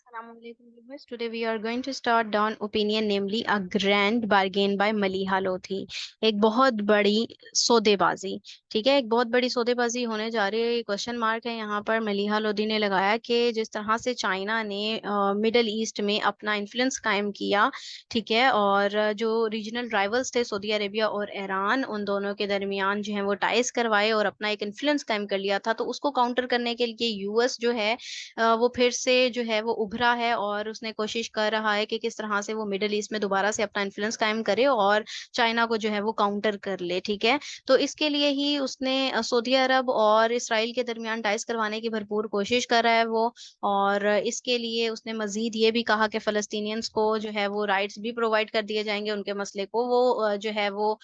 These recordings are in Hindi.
Assalamualaikum viewers. Today we are going to start down opinion namely a grand bargain by Maleeha Lodhi. एक बहुत बड़ी सौदेबाजी। ठीक है, एक बहुत बड़ी सौदेबाजी होने जा रही है। क्वेश्चन मार्क है यहाँ पर। मलीहा लोधी ने लगाया कि जिस तरह से चाइना ने मिडल ईस्ट में अपना इन्फ्लुएंस कायम किया, ठीक है, और जो रीजनल राइवल्स थे सऊदी अरेबिया और ईरान, उन दोनों के दरमियान जो है वो टाइज करवाए और अपना एक इन्फ्लुएंस कायम कर लिया था, तो उसको काउंटर करने के लिए यूएस जो है वो फिर से जो है वो उभरा है और उसने कोशिश कर रहा है कि किस तरह से वो मिडिल ईस्ट में दोबारा से अपना इन्फ्लुएंस कायम करे और चाइना को जो है वो काउंटर कर ले। ठीक है, तो इसके लिए ही उसने सऊदी अरब और इसराइल के दरमियान टाइज करवाने की भरपूर कोशिश कर रहा है वो। और इसके लिए उसने मजीद ये भी कहा कि फ़लस्तीनियंस को जो है वो राइट्स भी प्रोवाइड कर दिए जाएंगे, उनके मसले को वो जो है वो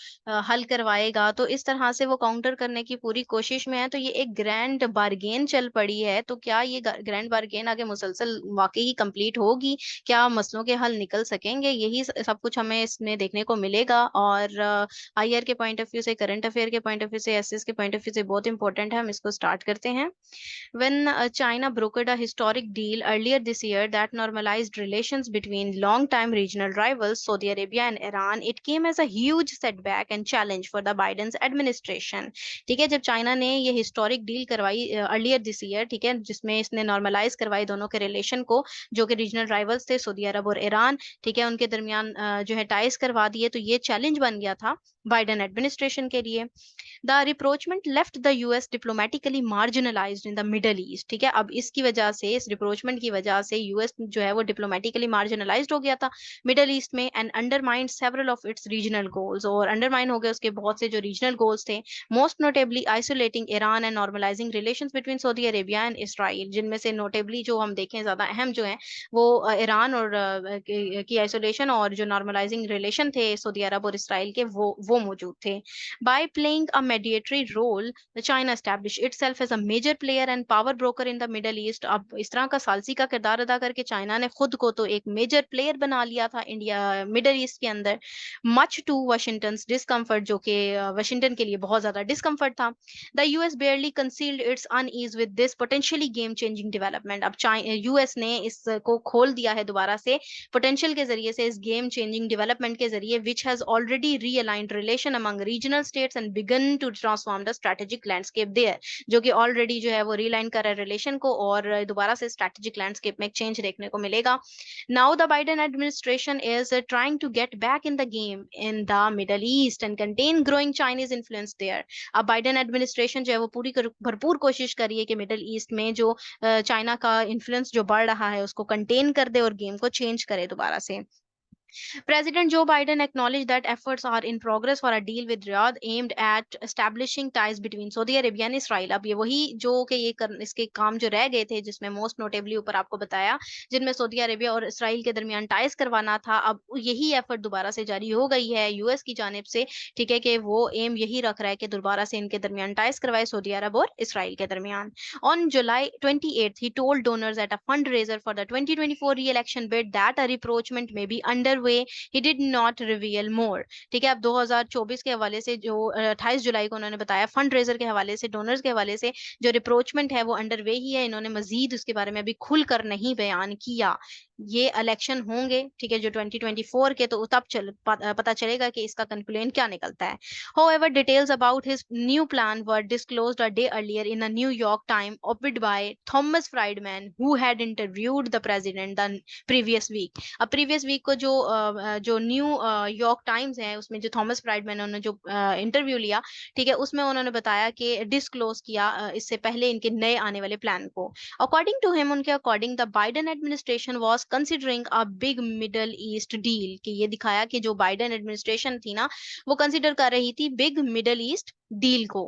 हल करवाएगा। तो इस तरह से वो काउंटर करने की पूरी कोशिश में है। तो ये एक ग्रैंड बारगेन चल पड़ी है। तो क्या ये ग्रैंड बारगेन आगे मुसलसल वाकई ही कंप्लीट होगी? क्या मसलों के हल निकल सकेंगे? यही सब कुछ हमें इसमें देखने को मिलेगा। और आईआर के पॉइंट ऑफ व्यू से, करंट अफेयर के पॉइंट ऑफ व्यू से, एसएस के पॉइंट ऑफ व्यू से बहुत इंपॉर्टेंट है। हम इसको स्टार्ट करते हैं। When China brokered a historic deal earlier this year that normalized relations between long-time regional rivals Saudi Arabia and Iran, it came as a huge setback and challenge for the Biden's administration. ठीक है, जब चाइना ने ये हिस्टोरिक डील करवाई अर्लियर दिस ईयर, ठीक है, जिसमें इसने नॉर्मलाइज करवाई दोनों के रिलेशन को, जो कि रीजनल राइवल्स थे सऊदी अरब और ईरान, ठीक है, उनके दरमियान जो है टाइज करवा दिए, तो ये चैलेंज बन गया था बाइडेन एडमिनिस्ट्रेशन के लिए। The rapprochement left the US diplomatically marginalised in the Middle East. ठीक है, अब इसकी वजह से, इस रिप्रोचमेंट की वजह से यूएस जो है वो डिप्लोमेटिकली मार्जिनलाइज्ड हो गया था मिडल ईस्ट में, and undermined several of its regional goals, और अंडरमाइन हो गए उसके बहुत से जो रीजनल गोल्स थे। Most notably isolating Iran and normalising relations between Saudi Arabia and Israel, जिनमें से नोटेबली जो हम देखें ज्यादा अहम जो है वो ईरान और की आइसोलेशन और जो नॉर्मलाइजिंग रिलेशन थे सऊदी अरब और इसराइल के, वो मौजूद थे। By playing a mediatory role, the China established itself as a major player and power broker in the Middle East. अब इस तरह का सालसी का किरदार अदा करके चाइना ने खुद को तो एक मेजर प्लेयर बना लिया था इंडिया मिडल ईस्ट के अंदर, मच टू वाशिंगटन डिस्कम्फर्ट, जो कि वाशिंगटन के लिए बहुत ज्यादा डिस्कम्फर्ट था। The US barely concealed its unease with this potentially game changing development. अब यूएस ने इसको खोल दिया है दोबारा से पोटेंशियल के जरिए से, इस गेम चेंजिंग डेवलपमेंट के जरिए, which has already realigned relation among regional states and began to transform the strategic landscape there, जो कि ऑलरेडी जो है वो रीलाइन कर रहा है रिलेशन को और दोबारा से स्ट्रेटेजिक लैंडस्केप में एक चेंज देखने को मिलेगा। Now the Biden administration is trying to get back in the game in the Middle East and contain growing Chinese influence there. अब बाइडेन एडमिनिस्ट्रेशन जो है वो पूरी भरपूर कोशिश कर रही है कि मिडल ईस्ट में जो चाइना का इन्फ्लुएंस जो बढ़ रहा है उसको कंटेन कर दे और गेम को चेंज करे दोबारा से। President Joe Biden acknowledged that efforts are in progress for a deal with Riyadh aimed at establishing ties between Saudi Arabia and Israel. अब ये वही जो कि इसके काम जो रह गए थे, जिसमें मोस्ट नोटेबली ऊपर आपको बताया, जिनमें सऊदी अरेबिया और इसराइल के दरमियान टाइज करवाना था, अब यही एफर्ट दोबारा से जारी हो गई है यूएस की जानिब से। ठीक है, कि वो एम यही रख रहा है कि दोबारा से इनके दरमियान टाइज करवाए सऊदी अरब और इसराइल के दरमियान। On July 28th, he told donors at a fundraiser for the 2024 re-election bid that a rapprochement may be underway. He did not reveal more. ठीक है, अब 2024 के हवाले से जो 28 जुलाई को उन्होंने बताया, फंड रेजर के हवाले से, डोनर्स के हवाले से जो रिप्रोचमेंट है वो अंडरवे ही है। इन्होंने मजीद उसके बारे में अभी खुलकर नहीं बयान किया। ये इलेक्शन होंगे, ठीक है, जो 2024 के, तो तब पता चलेगा कि इसका कंक्लूजन क्या निकलता है। However, details about his new plan were disclosed a day earlier in a New York Times op-ed by Thomas Friedman, who had interviewed the president the previous week. अब प्रीवियस वीक को जो न्यू यॉर्क टाइम्स है, उसमें जो थॉमस फ्राइडमैन उन्होंने जो इंटरव्यू लिया, ठीक है, उसमें उन्होंने बताया कि डिस्क्लोज किया इससे पहले इनके नए आने वाले प्लान को। अकॉर्डिंग टू हिम, उनके according, the Biden administration was considering a big Middle East deal, कि ये दिखाया कि जो बाइडेन एडमिनिस्ट्रेशन थी ना, वो कंसिडर कर रही थी बिग मिडल ईस्ट डील को।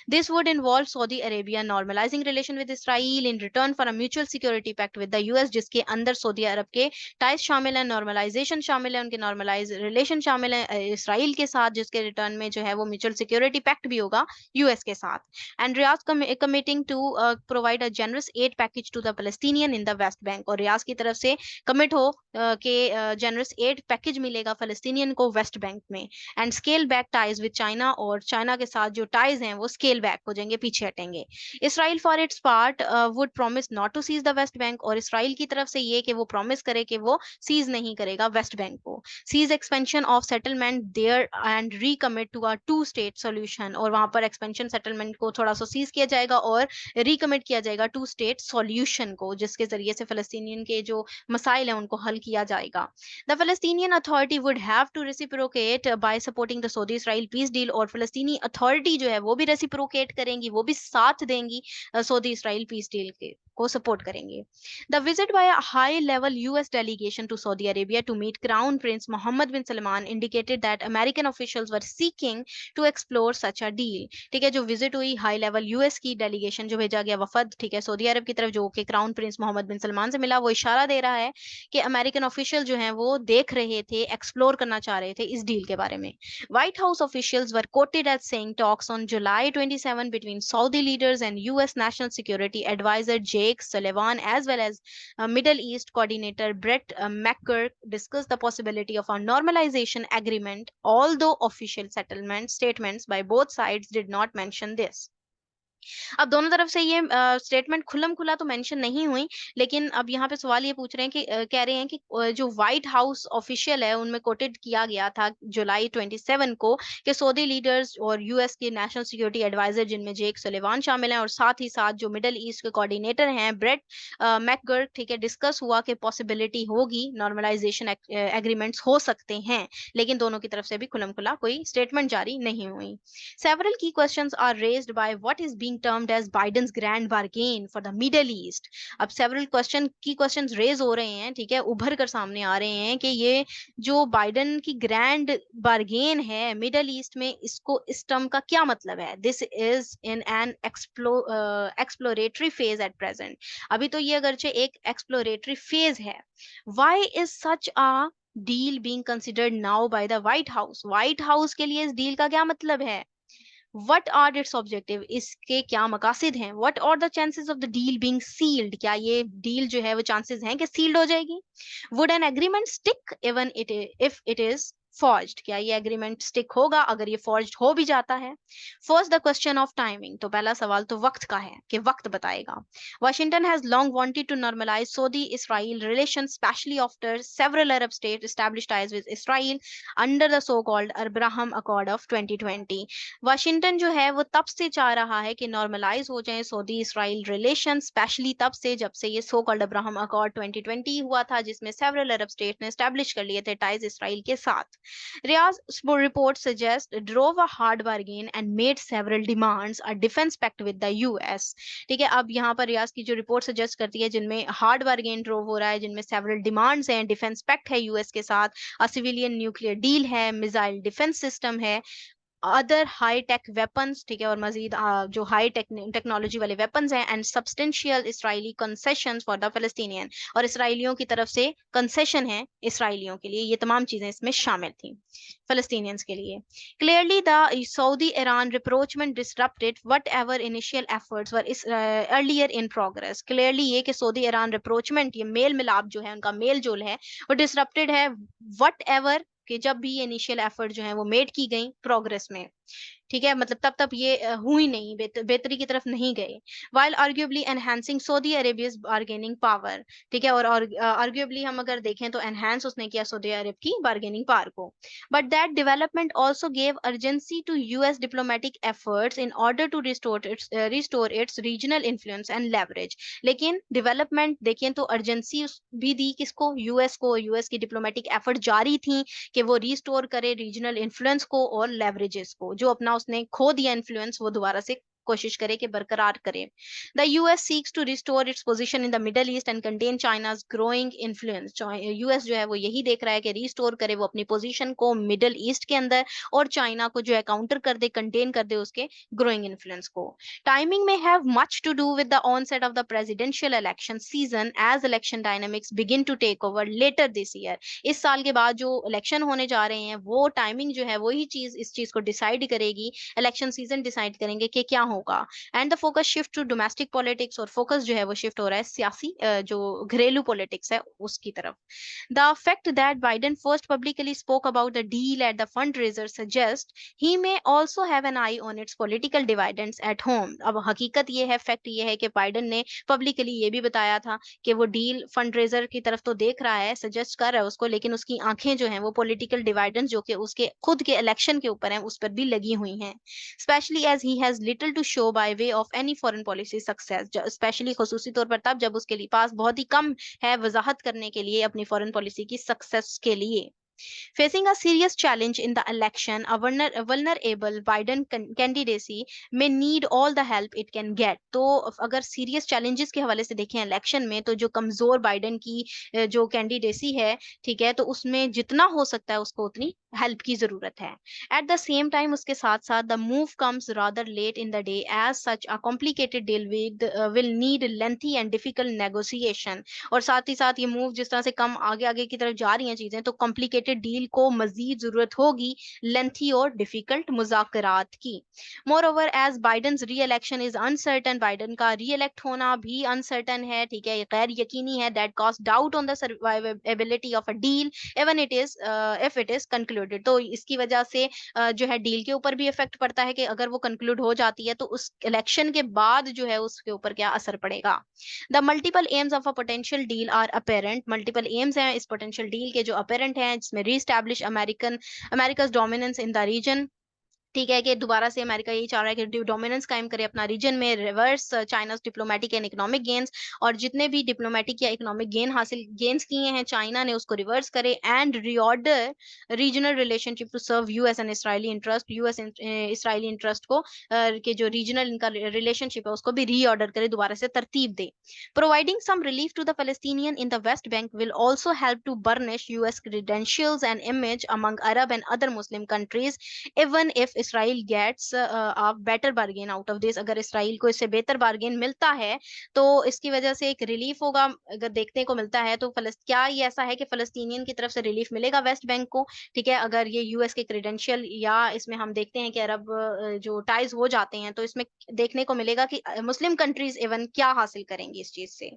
This would involve Saudi Arabia normalizing relation with Israel in return for a mutual security pact with the US, जिसके अंदर सऊदी अरब के टाइज शामिल है, नॉर्मलाइजेशन शामिल है, उनके नॉर्मलाइज रिलेशन शामिल है इसराइल के साथ, जिसके रिटर्न में जो है वो म्यूचुअल सिक्योरिटी पैक्ट भी होगा यूएस के साथ। And Riyadh committing to provide a generous aid package to the Palestinian in the West Bank, और रियाज की तरफ से कमिट हो कि जेनरस एड पैकेज मिलेगा फलस्तीनियन को वेस्ट बैंक में। And scale back ties with China, और चाइना के साथ साथ जो टाइज हैं वो स्केल बैक हो जाएंगे, पीछे हटेंगे। Israel for its part would promise not to seize the West Bank, और इसराइल की तरफ से ये कि वो प्रॉमिस करे कि वो सीज नहीं करेगा वेस्ट बैंक को। Cease expansion of settlement there and recommit to a two state solution, और वहां पर एक्सपेंशन सेटलमेंट को थोड़ा सा सीज किया जाएगा और रिकमिट किया जाएगा टू स्टेट सॉल्यूशन को, जिसके जरिए से फलस्तीनियन के जो मसाइल हैं उनको हल किया जाएगा। The Palestinian authority would have to reciprocate by supporting the Saudi Israel peace deal, और फलस्तीनी अथॉरिटी जो है वो भी रेसिप्रोकेट करेंगी, वो भी साथ देंगी सऊदी इसराइल पीस डील के को सपोर्ट करेंगे। The visit by a high-level US delegation to Saudi Arabia to meet Crown Prince Mohammed bin Salman indicated that American officials were seeking to explore such a deal। ठीक है, जो विजिट हुई हाई लेवल यूएस की डेलीगेशन, जो भेजा गया वफद, ठीक है, सऊदी अरब की तरफ, जो कि क्राउन प्रिंस मोहम्मद बिन सलमान से मिला, वो इशारा दे रहा है कि अमेरिकन ऑफिशियल जो हैं वो देख रहे थे, एक्सप्लोर करना चाह रहे थे इस डील के बारे में। White House officials were quoted as saying talks on July 27 between Saudi leaders and US National Security Advisor Jake Sullivan as well as Middle East coordinator Brett McGurk discussed the possibility of a normalization agreement, although official settlement statements by both sides did not mention this। अब दोनों तरफ से ये स्टेटमेंट खुल्लम खुला तो मेंशन नहीं हुई, लेकिन अब यहाँ पे सवाल ये पूछ रहे हैं कि कह रहे हैं कि जो व्हाइट हाउस ऑफिशियल है उनमें कोटेड किया गया था जुलाई 27 को कि सऊदी लीडर्स और यूएस के नेशनल सिक्योरिटी एडवाइजर, जिनमें जेक सुलेवान शामिल हैं, और साथ ही साथ जो मिडल ईस्ट के कोऑर्डिनेटर हैं ब्रेट मैकगर्क, ठीक है, डिस्कस हुआ कि पॉसिबिलिटी होगी, नॉर्मलाइजेशन एग्रीमेंट्स हो सकते हैं, लेकिन दोनों की तरफ से भी खुल्लम खुला कोई स्टेटमेंट जारी नहीं हुई। Several key questions are raised by what is being termed as Biden's grand bargain for the Middle East। अब several key questions raise हो रहे हैं, ठीक है, उभर कर सामने आ रहे हैं कि ये जो बाइडन की ग्रैंड बार्गेन है मिडल ईस्ट में, इसको, इस टर्म का क्या मतलब है। This is in an exploratory phase at present. अभी तो ये अगरचे एक एक्सप्लोरेटरी फेज है। Why is such a deal being considered now by the White House. White House के लिए इस डील का क्या मतलब है। वट आर इट्स ऑब्जेक्टिव, इसके क्या मकासिद हैं। What are the chances of the deal being sealed, क्या ये डील जो है वो चांसेस हैं कि सील्ड हो जाएगी। Would an agreement stick even it if it is forged, क्या ये एग्रीमेंट स्टिक होगा अगर ये फॉर्ज्ड हो भी जाता है। First the question of timing, तो पहला सवाल तो वक्त का है कि वक्त बताएगा। Washington has long wanted to normalize Saudi Israel relation, specially after several Arab state establish ties with Israel under the so called Abraham Accord of 2020। Washington जो है वो तब से चाह रहा है कि नॉर्मलाइज हो जाए सऊदी इसराइल रिलेशन, स्पेशली तब से जब से ये सो कॉल्ड अब्राहम अकॉर्ड 2020 हुआ था, जिसमें सेवरल अरब स्टेट ने एस्टैब्लिश कर लिए थे टाइज इसराइल के साथ। Riyadh's report suggests drove a hard bargain and made several demands a defense pact with the US। ठीक है, अब यहाँ पर रियाज की जो रिपोर्ट सजेस्ट करती है, जिनमें हार्ड बार्गेन ड्रोव हो रहा है, जिनमें सेवरल डिमांड्स हैं, डिफेंस पैक्ट है यूएस के साथ, अ सिविलियन न्यूक्लियर डील है, मिसाइल डिफेंस सिस्टम है, अदर हाई टेक वेपन्स, ठीक है, और मजीद जो हाई टेक्नोलॉजी वाले वेपन्स हैं, and substantial Israeli concessions for the Palestinian, और इसराइलियों की तरफ से कंसेशन है इसराइलियों के लिए, ये तमाम चीजें इसमें शामिल थी फलस्तीनियंस के लिए। Clearly the Saudi Iran rapprochement disrupted whatever initial efforts were earlier in progress. Clearly ये कि सऊदी ईरान रिप्रोचमेंट, ये मेल मिलाप जो है, उनका मेल जोल है, वो डिसरप्टेड है वट एवर, कि जब भी ये इनिशियल एफर्ट जो है वो मेड की गई प्रोग्रेस में, ठीक है, मतलब तब तब ये हुई नहीं, बेहतरी की तरफ नहीं गए। While arguably enhancing Saudi Arabia's bargaining power, ठीक है, और आर्ग्यूबली हम अगर देखें तो एनहांस उसने किया सऊदी अरब की बार्गेनिंग पावर को। But that development also gave urgency to US diplomatic efforts in order to restore its regional influence and leverage. लेकिन डेवलपमेंट देखें तो अर्जेंसी भी दी किसको, यूएस को। यूएस की डिप्लोमेटिक एफर्ट जारी थी कि वो रिस्टोर करे रीजनल इन्फ्लुएंस को और लेवरेजेस को, जो अपना उसने खो दिया इन्फ्लुएंस, वो दोबारा से कोशिश करे कि बरकरार करे। The US seeks to restore its position in the Middle East and contain China's growing influence. US जो है वो यही देख रहा है कि रिस्टोर करे वो अपनी पोजीशन को मिडल ईस्ट के अंदर, और चाइना को जो है काउंटर कर दे, कंटेन कर दे उसके ग्रोइंग इन्फ्लुएंस को। टाइमिंग में have much to do with the onset of the presidential election season as election dynamics begin to take over later this year. इस साल के बाद जो इलेक्शन होने जा रहे हैं, वो टाइमिंग जो है वही चीज इस चीज को डिसाइड करेगी, इलेक्शन सीजन डिसाइड करेंगे कि क्या होगा, and the focus shift to domestic politics, और फोकस जो है वो शिफ्ट हो रहा है सियासी जो घरेलू पॉलिटिक्स है उसकी तरफ. The fact that Biden first publicly spoke about the deal at the fundraiser suggests he may also have an eye on its political dividends at home. अब हकीकत ये है, फैक्ट ये है कि बाइडन ने पब्लिकली ये भी बताया था कि वो डील फंडरेजर की तरफ तो देख रहा है, सजेस्ट कर रहा है उसको, लेकिन उसकी आंखें जो हैं वो पॉलिटिकल डिवाइडेंस जो कि उसके खुद के इलेक्शन के ऊपर हैं उस पर भी लगी हुई हैं. Specially as he has little to show by way of any foreign policy success, specially खसूसी तौर पर तब जब उसके पास बहुत ही कम है वजाहत करने के लिए अपनी फॉरेन पॉलिसी की सक्सेस के लिए. Facing a serious challenge in the election, a vulnerable Biden candidacy may need all the help it can get. तो अगर सीरियस challenges के हवाले से देखें इलेक्शन में, तो जो कमजोर बाइडन की जो कैंडिडेसी है, ठीक है, तो उसमें जितना हो सकता है उसको उतनी हेल्प की जरूरत है. एट द सेम टाइम उसके साथ साथ the move comes rather late in the day, as such a complicated deal will need lengthy and difficult negotiation. और साथ ही साथ ये मूव जिस तरह से कम आगे आगे की तरफ जा रही हैं चीजें, तो कॉम्प्लिकेटेड डील को मजीद जरूरत होगी लेंथी और डिफिकल्ट मुज़ाकरात की. Moreover as Biden re election is uncertain, Biden का री इलेक्ट होना भी अनसर्टन है, ठीक है, ये गैर यकीनी है. That cost doubt on the survivability of a deal even it is if it is concluded. तो इसकी वजह से जो है डील के ऊपर भी इफेक्ट पड़ता है कि अगर वो कंक्लूड हो जाती है तो उस इलेक्शन के बाद जो है उसके ऊपर क्या असर पड़ेगा. The multiple aims of a potential deal are apparent. Multiple aims हैं इस potential deal के जो apparent हैं, जिसमें re-establish America's dominance in the region. ठीक है कि दोबारा से अमेरिका यही चाह रहा है कि डोमिनेंस कायम करे अपना रीजन में, reverse चाइना's diplomatic and economic gains, और जितने भी डिप्लोमेटिक या इकोनॉमिक गेन्स किए हैं चाइना ने उसको रिवर्स करे, and reorder regional relationship to serve US and Israeli interest. US Israeli interest को के जो रीजनल इनका रिलेशनशिप है उसको भी रीऑर्डर करे, दोबारा से तरतीब दे. Providing some relief to the Palestinian in the West Bank will also help to burnish US credentials and image among Arab and other Muslim countries, even if Israel gets a better bargain out of this. अगर इसराइल को इससे बेहतर बार्गेन मिलता है तो इसकी वजह से एक रिलीफ होगा. अगर देखने को मिलता है तो क्या ये ऐसा है कि फलस्तीनियन की तरफ से रिलीफ मिलेगा वेस्ट बैंक को, ठीक है, अगर ये यूएस के क्रेडेंशियल या इसमें हम देखते हैं कि अरब जो टाइज हो जाते हैं, तो इसमें देखने को मिलेगा कि मुस्लिम कंट्रीज इवन क्या हासिल करेंगी इस चीज से.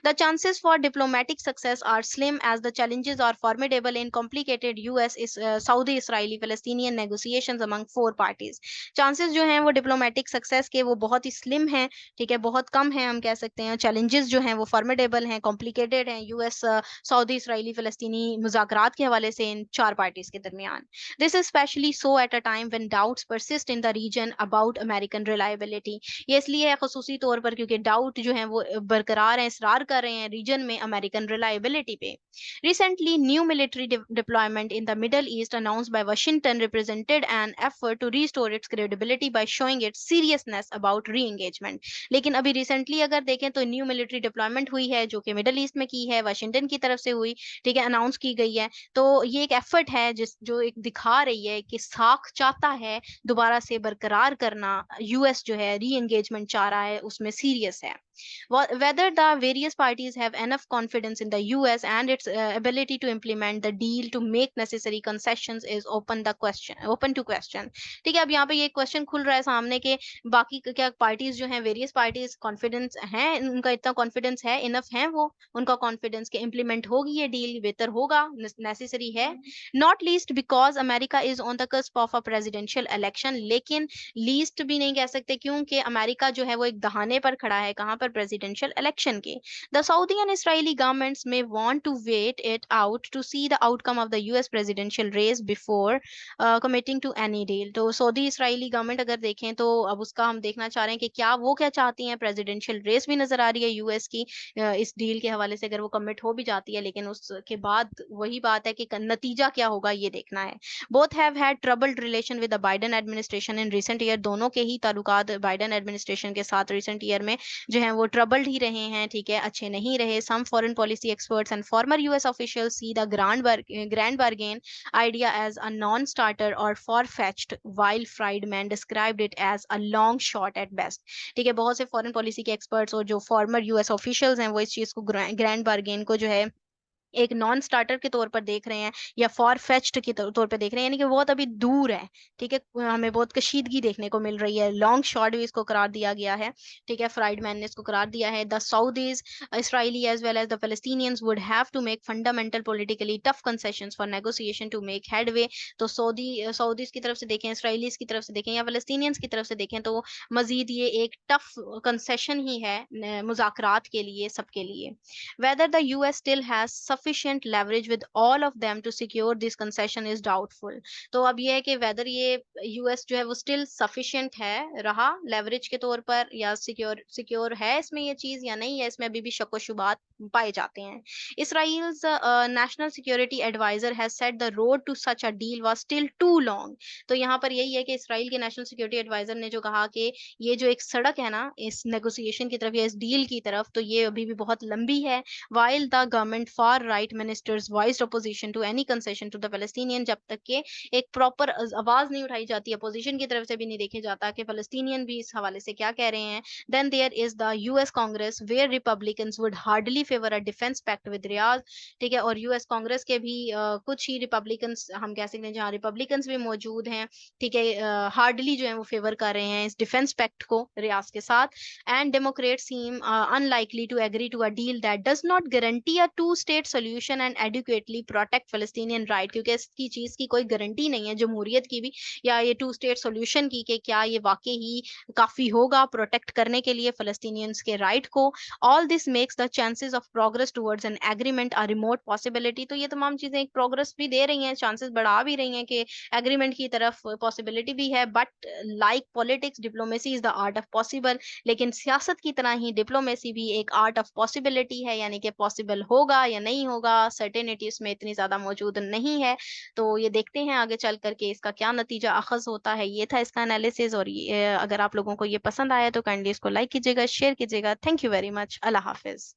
The chances for diplomatic success are slim as the challenges are formidable in complicated US is Saudi Israeli Palestinian negotiations among four parties. Chances जो हैं वो डिप्लोमेटिक सक्सेस के वो बहुत ही स्लिम हैं, ठीक है, बहुत कम हैं हम कह सकते हैं. चैलेंजेस जो हैं वो फॉर्मिडेबल हैं, कॉम्प्लिकेटेड हैं यूएस सऊदी इसराइली फलस्तीनी मुज़ाकरात के हवाले से इन चार पार्टीज के दरमियान. This is specially so at a time when doubts persist in the region about American reliability. ये इसलिए है खसूसी तौर पर क्योंकि डाउट जो है वो बरकरार हैं, इसरार कर रहे हैं रीजन में अमेरिकन रिलायबिलिटी पे. Recently, new military deployment in the Middle East announced by Washington represented an effort to restore its credibility by showing its seriousness about re-engagement. लेकिन अभी रिसेंटली अगर देखें तो न्यू मिलिट्री डिप्लॉयमेंट हुई है जो कि मिडल ईस्ट में की है, वाशिंगटन की तरफ से हुई, ठीक है, अनाउंस की गई है. तो ये एक एफर्ट है जो एक दिखा रही है कि साख चाहता है दोबारा से बरकरार करना, यूएस जो है री एंगेजमेंट चाह रहा है, उसमें सीरियस है. Whether the various parties have enough confidence in the US and its ability to implement the deal to make necessary concessions is open to question. ठीक है, अब यहाँ पे ये क्वेश्चन खुल रहा है सामने के बाकी क्या पार्टीज जो हैं, वेरियस पार्टीज कॉन्फिडेंस हैं, उनका इतना कॉन्फिडेंस है, इनफ है वो उनका कॉन्फिडेंस के इम्प्लीमेंट होगी ये डील, बेहतर होगा, नेसेसरी है. Not least because America is on the cusp of a presidential election. लेकिन लीस्ट भी नहीं कह सकते क्योंकि अमेरिका जो है वो एक दहाने पर खड़ा है, कहाँ पर, presidential election के. The Saudi and Israeli governments may want to wait it out to see the outcome of the US presidential race before committing to any deal. तो सऊदी इसराइली गवर्नमेंट अगर देखें तो अब उसका हम देखना चाह रहे हैं कि क्या वो क्या चाहती हैं. प्रेसिडेंशियल रेस भी नजर आ रही है यूएस की इस डील के हवाले से, अगर वो कमिट हो भी जाती है, लेकिन उसके बाद वही बात है कि नतीजा क्या होगा ये देखना है. Both have had troubled relation with the Biden administration in recent year. दोनों के ही ताल्लुकात बाइडन एडमिनिस्ट्रेशन के साथ रिसेंट ईयर में जो है वो ट्रबल्ड ही रहे हैं, ठीक है, अच्छे नहीं रहे. Some foreign policy experts and former US officials see the grand bargain idea as a non starter or far fetched, while Friedman described it as a long shot at best. ठीक है, बहुत से फॉरेन पॉलिसी के एक्सपर्ट्स और जो फॉर्मर यूएस ऑफिशियल्स हैं वो इस चीज को ग्रैंड बार्गेन को जो है एक नॉन स्टार्टर के तौर पर देख रहे हैं, या फॉर फेच्ड के तौर पे देख रहे हैं, यानी कि बहुत अभी दूर है। ठीक है, हमें बहुत कशीदगी देखने को मिल रही है। लॉन्ग शॉट भी इसको करार दिया गया है। ठीक है, फ्राइडमैन ने इसको करार दिया है, the Saudis, Israeli as well as the Palestinians would have to make fundamental politically tough concessions for negotiation to make headway। तो सऊदीज की तरफ से देखें, इसराइलीज की तरफ से देखें, या फलस्तीनियंस की तरफ से देखें, तो मजीद ये एक टफ कंसेशन ही है मुज़ाकरात के लिए, सबके लिए। Whether the US still has sufficient leverage with all of them to secure this concession is doubtful। तो अब ये है कि whether ये US जो है वो still sufficient है रहा leverage के तौर पर, या सिक्योर है इसमें ये चीज या नहीं है, इसमें अभी भी शक व शुबात पाए जाते हैं। Israel's national security advisor has said the road to such a deal was still too long। तो यहाँ पर यही है कि इसराइल के नेशनल सिक्योरिटी एडवाइजर ने जो कहा कि ये जो एक सड़क है ना इस नेगोशिएशन की तरफ या इस डील की तरफ, तो ये अभी भी बहुत लंबी है। while the government far right ministers voiced opposition to any concession to the Palestinian। जब तक के एक प्रॉपर आवाज नहीं उठाई जाती, अपोजिशन की तरफ से भी नहीं देखा जाता कि फलस्तीनियन भी इस हवाले से क्या कह रहे हैं, then there is the US Congress where Republicans would hardly favor a defense pact with Riyadh। ठीक है, और यूएस कांग्रेस के भी कुछ ही रिपब्लिकन्स हम कह सकते हैं जहाँ रिपब्लिकन्स भी मौजूद हैं। ठीक है, हार्डली जो है वो फेवर कर रहे हैं इस डिफेंस पैक्ट को रियाज के साथ। And democrat seem unlikely to agree to a deal that does not guarantee a two state solution and adequately protect Palestinian right. क्योंकि इसकी चीज की कोई गारंटी नहीं है जमहूरियत की भी, या ये टू स्टेट सोल्यूशन की, कि क्या ये वाकई ही काफी होगा प्रोटेक्ट करने के लिए फलस्तीनियंस के राइट को। All this makes the chances of progress towards an agreement a remote possibility. तो ये तमाम चीजें एक प्रोग्रेस भी दे रही हैं, चांसेस बढ़ा भी रही हैं कि एग्रीमेंट की तरफ पॉसिबिलिटी भी है। But like politics, diplomacy is the art of possible. लेकिन सियासत की तरह ही डिप्लोमेसी भी एक आर्ट ऑफ पॉसिबिलिटी है, यानी कि पॉसिबल होगा या नहीं होगा, सर्टेनिटी उसमें इतनी ज्यादा मौजूद नहीं है। तो ये देखते हैं आगे चल करके इसका क्या नतीजा अखज होता है। ये था इसका एनालिसिस, और ये अगर आप लोगों को ये पसंद आया तो काइंडली इसको लाइक कीजिएगा, शेयर कीजिएगा। Thank you very much. Allah Hafiz.